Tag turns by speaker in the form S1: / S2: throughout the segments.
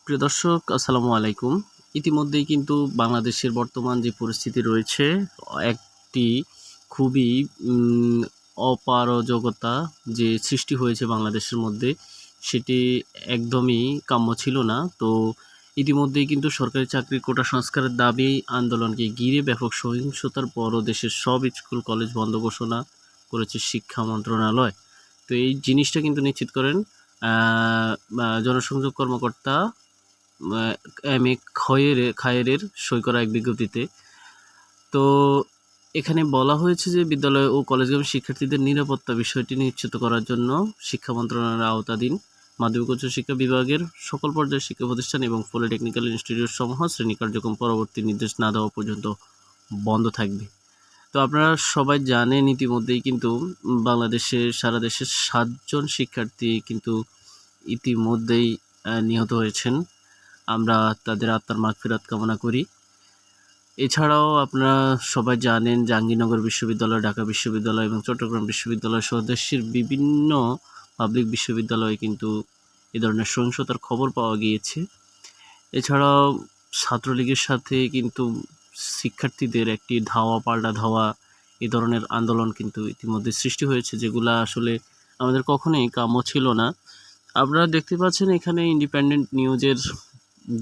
S1: প্রিয় দর্শক, আসসালামু আলাইকুম। ইতিমধ্যেই কিন্তু বাংলাদেশের বর্তমান যে পরিস্থিতি রয়েছে, একটি খুবই অপারগতা যে সৃষ্টি হয়েছে বাংলাদেশের মধ্যে, সেটি একদমই কাম্য ছিল না। তো ইতিমধ্যেই কিন্তু সরকারি চাকরির কোটা সংস্কারের দাবি আন্দোলনকে ঘিরে ব্যাপক সহিংসতার পরও দেশের সব স্কুল কলেজ বন্ধ ঘোষণা করেছে শিক্ষা মন্ত্রণালয়। তো এই জিনিসটা কিন্তু নিশ্চিত করেন জনসংযোগ কর্মকর্তা এম এ খায়েরের সই করা এক বিজ্ঞপ্তিতে। তো এখানে বলা হয়েছে যে বিদ্যালয় ও কলেজগামী শিক্ষার্থীদের নিরাপত্তা বিষয়টি নিশ্চিত করার জন্য শিক্ষা মন্ত্রণালয়ের আওতাধীন মাধ্যমিক উচ্চ শিক্ষা বিভাগের সকল পর্যায়ের শিক্ষা প্রতিষ্ঠান এবং পলিটেকনিক্যাল ইনস্টিটিউট সমূহ শ্রেণী কার্যক্রম পরবর্তী নির্দেশ না দেওয়া পর্যন্ত বন্ধ থাকবে। তো আপনারা সবাই জানেন ইতিমধ্যেই কিন্তু বাংলাদেশের সারা দেশের ৭ জন শিক্ষার্থী কিন্তু ইতিমধ্যেই নিহত হয়েছেন। আমরা তাদের আত্মার মাগফিরাত কামনা করি। এছাড়াও আপনারা সবাই জানেন জাহাঙ্গীরনগর বিশ্ববিদ্যালয়, ঢাকা বিশ্ববিদ্যালয় এবং চট্টগ্রাম বিশ্ববিদ্যালয় সহ দেশের বিভিন্ন পাবলিক বিশ্ববিদ্যালয়ে কিন্তু এ ধরনের সহিংসতার খবর পাওয়া গিয়েছে। এছাড়াও ছাত্রলীগের সাথে কিন্তু শিক্ষার্থীদের একটি ধাওয়া পাল্টা ধাওয়া এ ধরনের আন্দোলন কিন্তু ইতিমধ্যে সৃষ্টি হয়েছে, যেগুলা আসলে আমাদের কখনোই কাম্য ছিল না। আপনারা দেখতে পাচ্ছেন এখানে ইন্ডিপেন্ডেন্ট নিউজের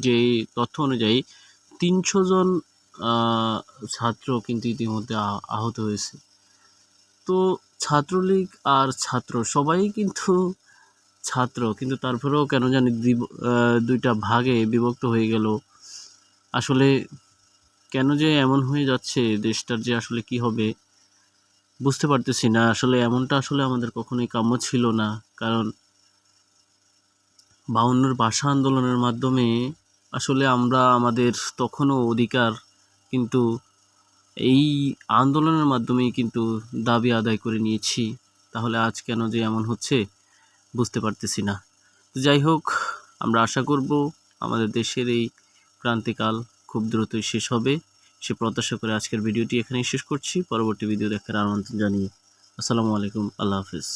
S1: যে তথ্য অনুযায়ী ৩০০ জন ছাত্র কিন্তু ইতিমধ্যে আহত হয়েছে। তো ছাত্রলীগ আর ছাত্র সবাই কিন্তু ছাত্র, কিন্তু তারপরেও কেন জানি দুইটা ভাগে বিভক্ত হয়ে গেল। আসলে কেন যে এমন হয়ে যাচ্ছে, দেশটার যে আসলে কি হবে বুঝতে পারতেছি না। আসলে এমনটা আসলে আমাদের কখনোই কাম্য ছিল না। কারণ ৫২'র ভাষা আন্দোলনের মাধ্যমে আসলে আমরা আমাদের তখনও অধিকার কিন্তু এই আন্দোলনের মাধ্যমেই কিন্তু দাবি আদায় করে নিয়েছি। তাহলে আজ কেন যে এমন হচ্ছে বুঝতে পারতেছি না। তো যাই হোক, আমরা আশা করব আমাদের দেশের এই ক্রান্তিকাল খুব দ্রুতই শেষ হবে। সে প্রত্যাশা করে আজকের ভিডিওটি এখানেই শেষ করছি। পরবর্তী ভিডিও দেখার আমন্ত্রণ জানিয়ে আসসালামু আলাইকুম, আল্লাহ হাফেজ।